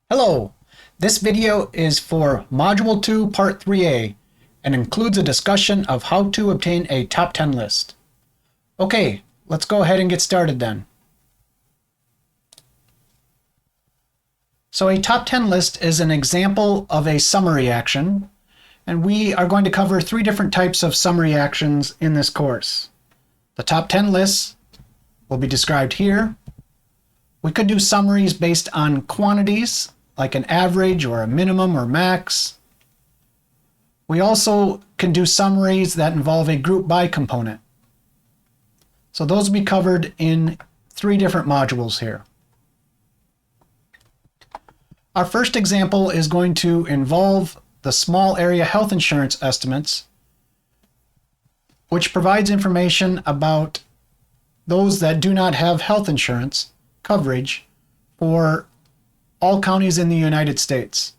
Hello, this video is for Module 2 Part 3A and includes a discussion of how to obtain a top 10 list. Okay, let's go ahead and get started then. So a top 10 list is an example of a summary action, and we are going to cover three different types of summary actions in this course. The top 10 lists will be described here. We could do summaries based on quantities, like an average or a minimum or max. We also can do summaries that involve a group by component. So those will be covered in three different modules here. Our first example is going to involve the small area health insurance estimates, which provides information about those that do not have health insurance coverage for all counties in the United States.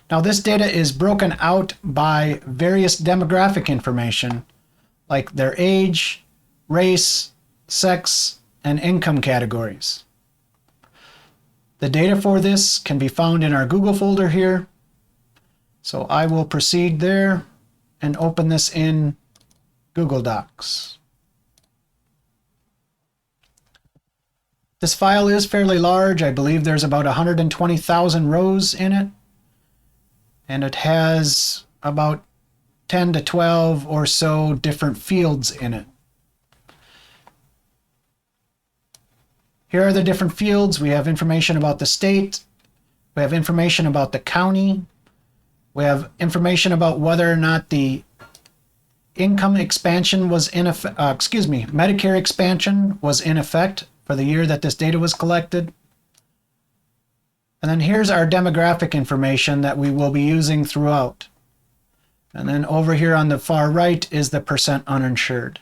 Now, this data is broken out by various demographic information like their age, race, sex, and income categories. The data for this can be found in our Google folder here. So I will proceed there and open this in Google Docs. This file is fairly large. I believe there's about 120,000 rows in it, and it has about 10 to 12 or so different fields in it. Here are the different fields. We have information about the state, we have information about the county, we have information about whether or not the income expansion was in effect, Medicare expansion was in effect for the year that this data was collected. And then here's our demographic information that we will be using throughout. And then over here on the far right is the percent uninsured.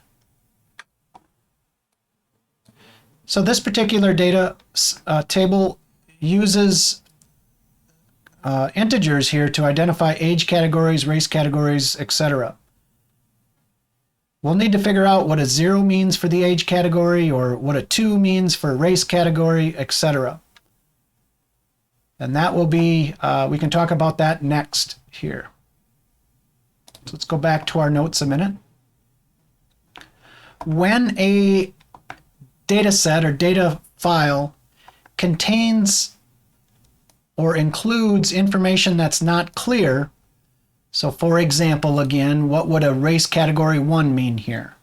So this particular data table uses integers here to identify age categories, race categories, etc. We'll need to figure out what a 0 means for the age category or what a 2 means for race category, etc. And that will be, we can talk about that next here. So let's go back to our notes a minute. When a data set or data file contains or includes information that's not clear, so for example, again, what would a race category 1 mean here?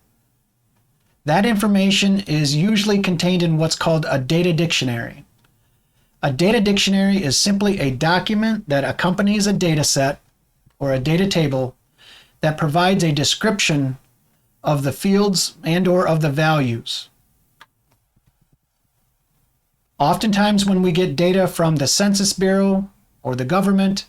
That information is usually contained in what's called a data dictionary. A data dictionary is simply a document that accompanies a data set or a data table that provides a description of the fields and or of the values. Oftentimes when we get data from the Census Bureau or the government,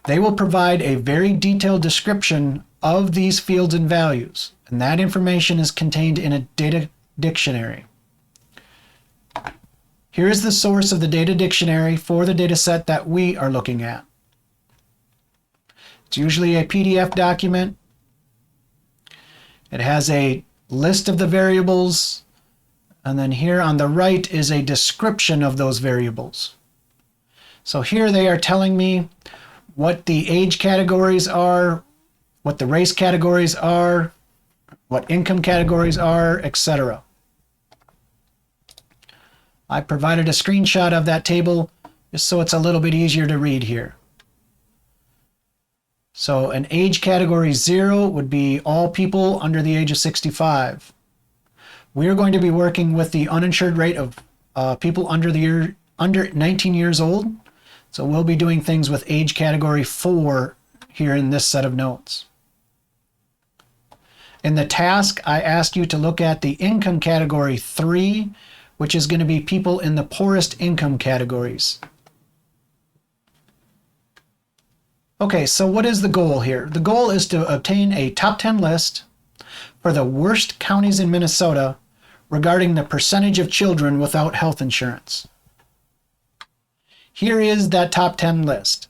they will provide a very detailed description of these fields and values, and that information is contained in a data dictionary. Here is the source of the data dictionary for the data set that we are looking at. It's usually a PDF document. It has a list of the variables, and then here on the right is a description of those variables. So here they are telling me what the age categories are, what the race categories are, what income categories are, etc. I provided a screenshot of that table just so it's a little bit easier to read here. So an age category 0 would be all people under the age of 65. We are going to be working with the uninsured rate of people under 19 years old. So we'll be doing things with age category 4 here in this set of notes. In the task, I asked you to look at the income category 3, which is going to be people in the poorest income categories. Okay, so what is the goal here? The goal is to obtain a top 10 list for the worst counties in Minnesota regarding the percentage of children without health insurance. Here is that top 10 list.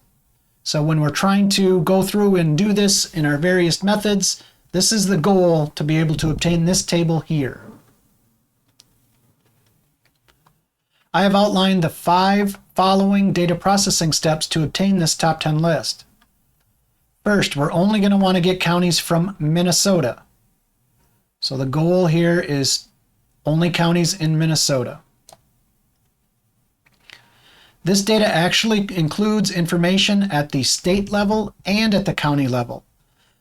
So when we're trying to go through and do this in our various methods, this is the goal, to be able to obtain this table here. I have outlined the 5 following data processing steps to obtain this top 10 list. First, we're only going to want to get counties from Minnesota. So the goal here is only counties in Minnesota. This data actually includes information at the state level and at the county level.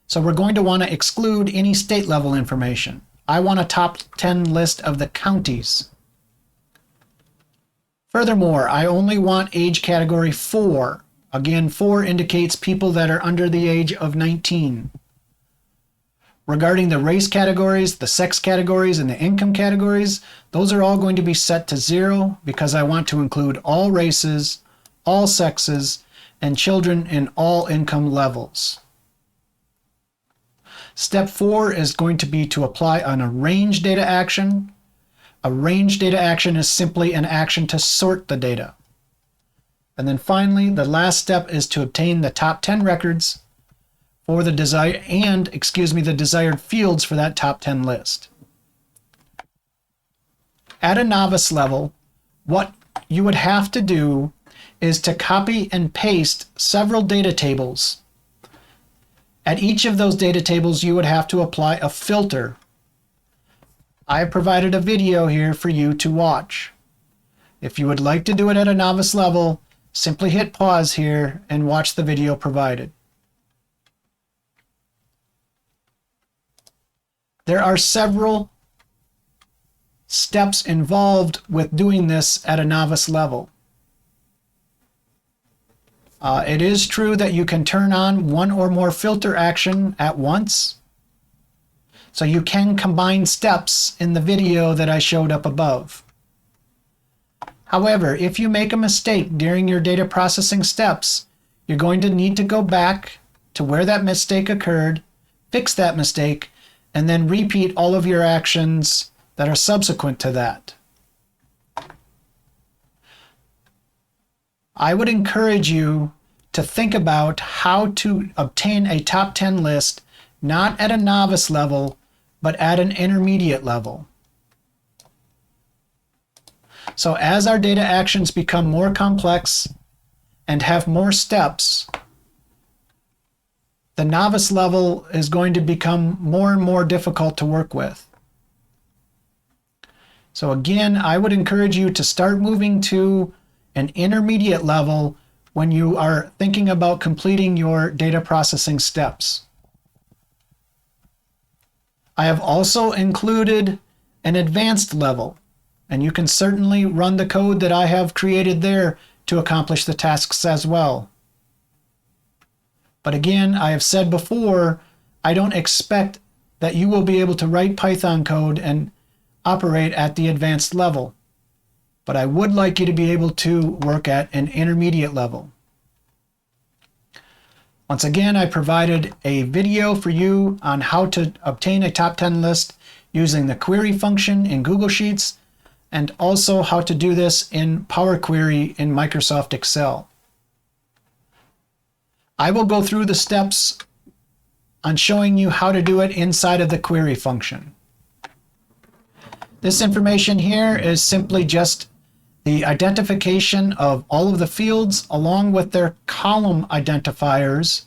So we're going to want to exclude any state level information. I want a top 10 list of the counties. Furthermore, I only want age category 4. Again, 4 indicates people that are under the age of 19. Regarding the race categories, the sex categories, and the income categories, those are all going to be set to 0 because I want to include all races, all sexes, and children in all income levels. Step 4 is going to be to apply an arrange data action. A range data action is simply an action to sort the data. And then finally, the last step is to obtain the top 10 records for the desired fields for that top 10 list. At a novice level, what you would have to do is to copy and paste several data tables. At each of those data tables, you would have to apply a filter. I have provided a video here for you to watch. If you would like to do it at a novice level, simply hit pause here and watch the video provided. There are several steps involved with doing this at a novice level. It is true that you can turn on one or more filter action at once. So you can combine steps in the video that I showed up above. However, if you make a mistake during your data processing steps, you're going to need to go back to where that mistake occurred, fix that mistake, and then repeat all of your actions that are subsequent to that. I would encourage you to think about how to obtain a top 10 list, not at a novice level, but at an intermediate level. So as our data actions become more complex and have more steps, the novice level is going to become more and more difficult to work with. So again, I would encourage you to start moving to an intermediate level when you are thinking about completing your data processing steps. I have also included an advanced level, and you can certainly run the code that I have created there to accomplish the tasks as well. But again, I have said before, I don't expect that you will be able to write Python code and operate at the advanced level. But I would like you to be able to work at an intermediate level. Once again, I provided a video for you on how to obtain a top 10 list using the query function in Google Sheets, and also how to do this in Power Query in Microsoft Excel. I will go through the steps on showing you how to do it inside of the query function. This information here is simply just the identification of all of the fields along with their column identifiers.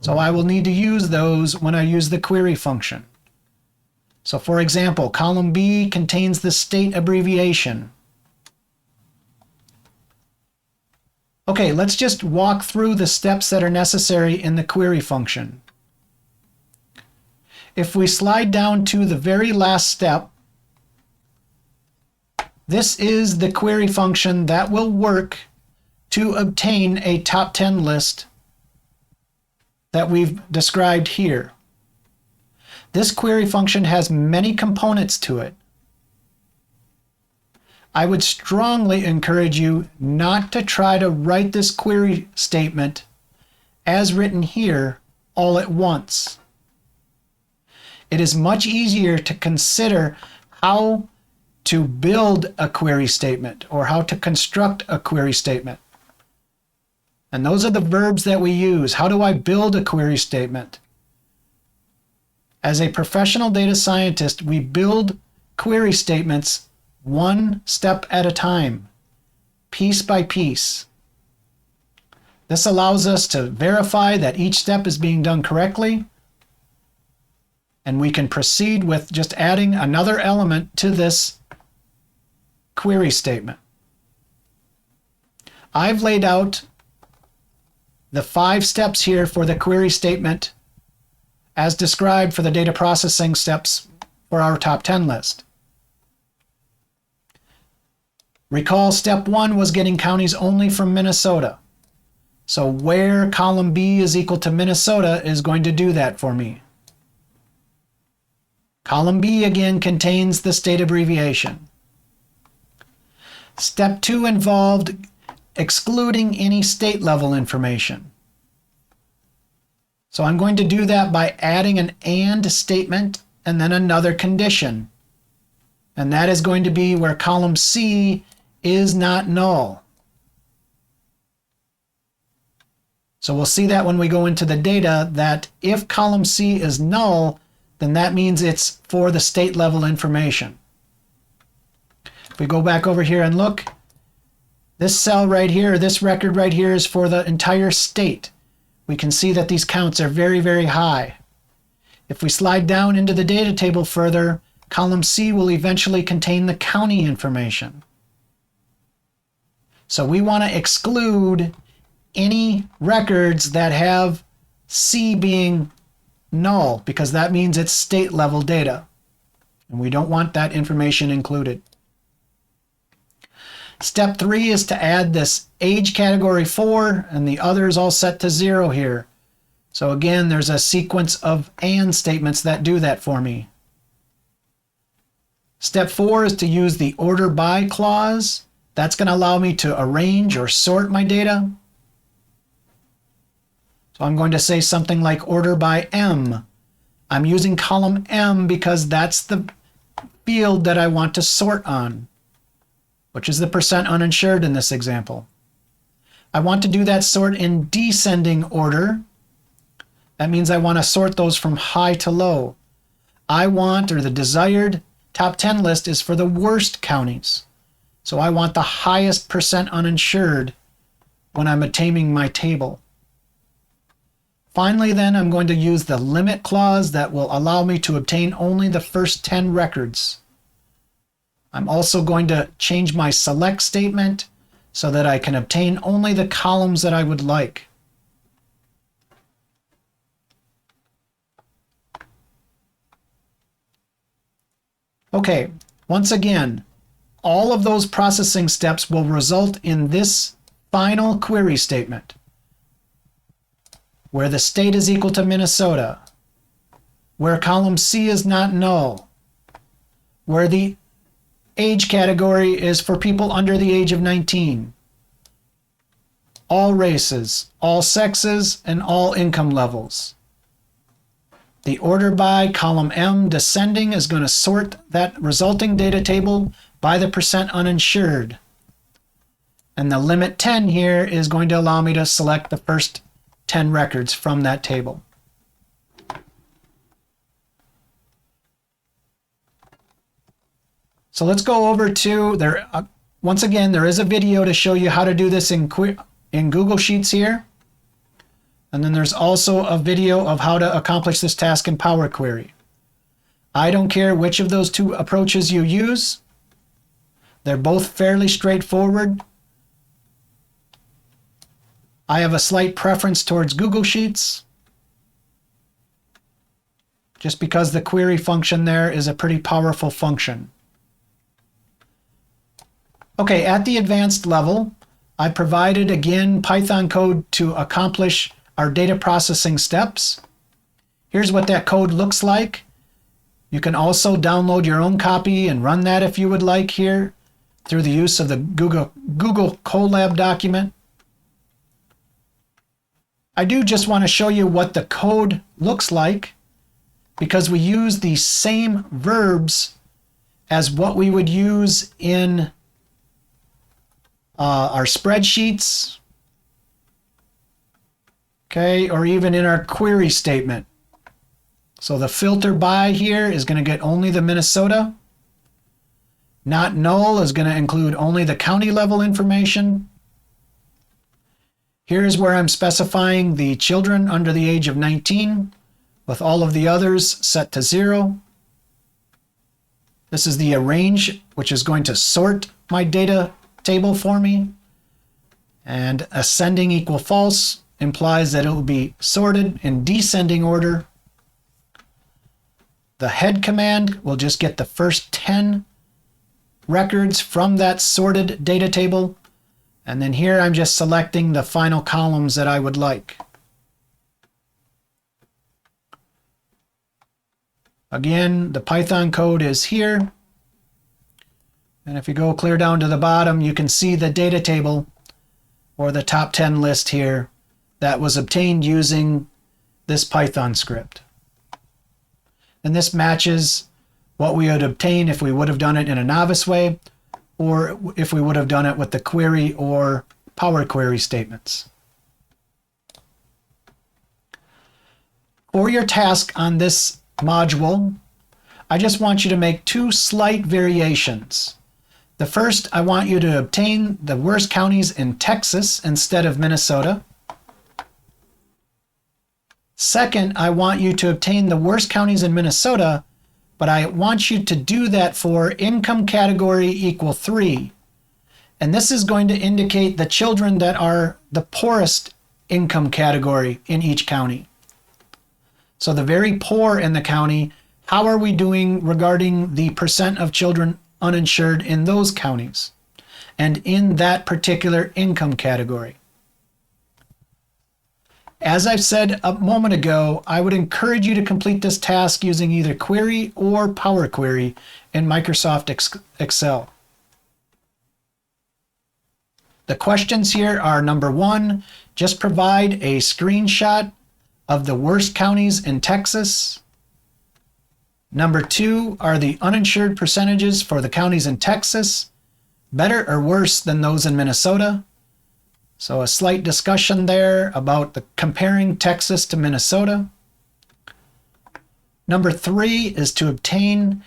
So I will need to use those when I use the query function. So for example, column B contains the state abbreviation. Okay, let's just walk through the steps that are necessary in the query function. If we slide down to the very last step, this is the query function that will work to obtain a top 10 list that we've described here. This query function has many components to it. I would strongly encourage you not to try to write this query statement as written here all at once. It is much easier to consider how to build a query statement or how to construct a query statement. And those are the verbs that we use. How do I build a query statement? As a professional data scientist, we build query statements one step at a time. piece by piece. This allows us to verify that each step is being done correctly, and we can proceed with just adding another element to this query statement. I've laid out the 5 steps here for the query statement as described for the data processing steps for our top 10 list. Recall step 1 was getting counties only from Minnesota. So where column B is equal to Minnesota is going to do that for me. Column B again contains the state abbreviation. Step 2 involved excluding any state level information. So I'm going to do that by adding an AND statement and then another condition. And that is going to be where column C is not null. So we'll see that when we go into the data, that if column C is null, then that means it's for the state level information. If we go back over here and look, this cell right here, this record right here is for the entire state. We can see that these counts are very, very high. If we slide down into the data table further, column C will eventually contain the county information. So we want to exclude any records that have C being null, because that means it's state level data, and we don't want that information included. Step 3 is to add this age category 4 and the others all set to 0 here. So again, there's a sequence of AND statements that do that for me. Step 4 is to use the order by clause. That's going to allow me to arrange or sort my data. So I'm going to say something like order by M. I'm using column M because that's the field that I want to sort on, which is the percent uninsured in this example. I want to do that sort in descending order. That means I want to sort those from high to low. I want, or the desired top 10 list is for the worst counties. So I want the highest percent uninsured when I'm obtaining my table. Finally, then, I'm going to use the limit clause that will allow me to obtain only the first 10 records. I'm also going to change my select statement so that I can obtain only the columns that I would like. Okay, once again, all of those processing steps will result in this final query statement, where the state is equal to Minnesota, where column C is not null, where the age category is for people under the age of 19, all races, all sexes, and all income levels. The order by column M descending is going to sort that resulting data table by the percent uninsured. And the limit 10 here is going to allow me to select the first 10 records from that table. So let's go over to once again, there is a video to show you how to do this in Google Sheets here. And then there's also a video of how to accomplish this task in Power Query. I don't care which of those two approaches you use. They're both fairly straightforward. I have a slight preference towards Google Sheets, just because the query function there is a pretty powerful function. Okay, at the advanced level, I provided again Python code to accomplish our data processing steps. Here's what that code looks like. You can also download your own copy and run that if you would like here through the use of the Google Colab document. I do just want to show you what the code looks like, because we use the same verbs as what we would use in our spreadsheets, okay, or even in our query statement. So the filter by here is going to get only the Minnesota. Not null is going to include only the county level information. Here's where I'm specifying the children under the age of 19 with all of the others set to 0. This is the arrange, which is going to sort my data table for me. And ascending equal false implies that it will be sorted in descending order. The head command will just get the first 10 records from that sorted data table. And then here I'm just selecting the final columns that I would like. Again, the Python code is here. And if you go clear down to the bottom, you can see the data table or the top 10 list here that was obtained using this Python script. And this matches what we would obtain if we would have done it in a novice way, or if we would have done it with the query or Power Query statements. For your task on this module, I just want you to make 2 slight variations. The first, I want you to obtain the worst counties in Texas instead of Minnesota. Second, I want you to obtain the worst counties in Minnesota, but I want you to do that for income category equal 3. And this is going to indicate the children that are the poorest income category in each county. So the very poor in the county, how are we doing regarding the percent of children uninsured in those counties and in that particular income category? As I've said a moment ago, I would encourage you to complete this task using either Query or Power Query in Microsoft Excel. The questions here are: number 1, just provide a screenshot of the worst counties in Texas. Number 2, are the uninsured percentages for the counties in Texas better or worse than those in Minnesota? So a slight discussion there about the comparing Texas to Minnesota. Number 3 is to obtain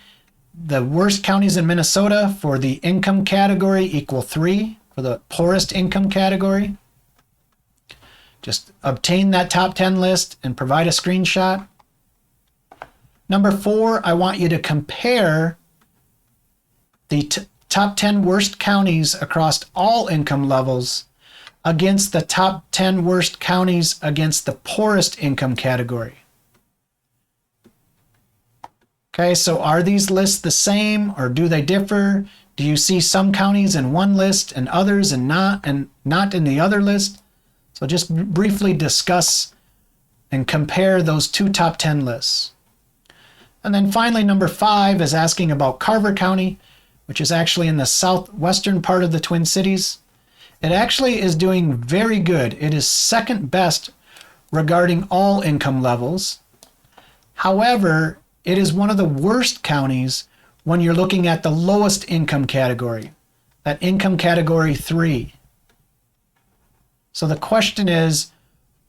the worst counties in Minnesota for the income category equal 3, for the poorest income category. Just obtain that top 10 list and provide a screenshot. Number 4, I want you to compare the top 10 worst counties across all income levels against the top 10 worst counties against the poorest income category. Okay, so are these lists the same or do they differ? Do you see some counties in one list and others and not in the other list? So just briefly discuss and compare those 2 top 10 lists. And then finally, number 5 is asking about Carver County, which is actually in the southwestern part of the Twin Cities. It actually is doing very good. It is second best regarding all income levels. However, it is one of the worst counties when you're looking at the lowest income category, that income category 3. So the question is,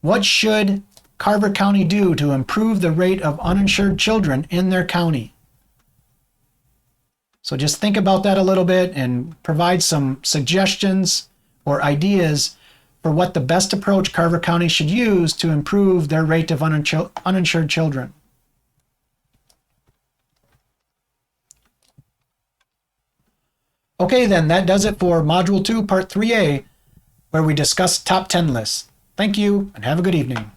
what should Carver County do to improve the rate of uninsured children in their county? So just think about that a little bit and provide some suggestions or ideas for what the best approach Carver County should use to improve their rate of uninsured children. Okay, then that does it for Module 2, Part 3A, where we discuss top 10 lists. Thank you and have a good evening.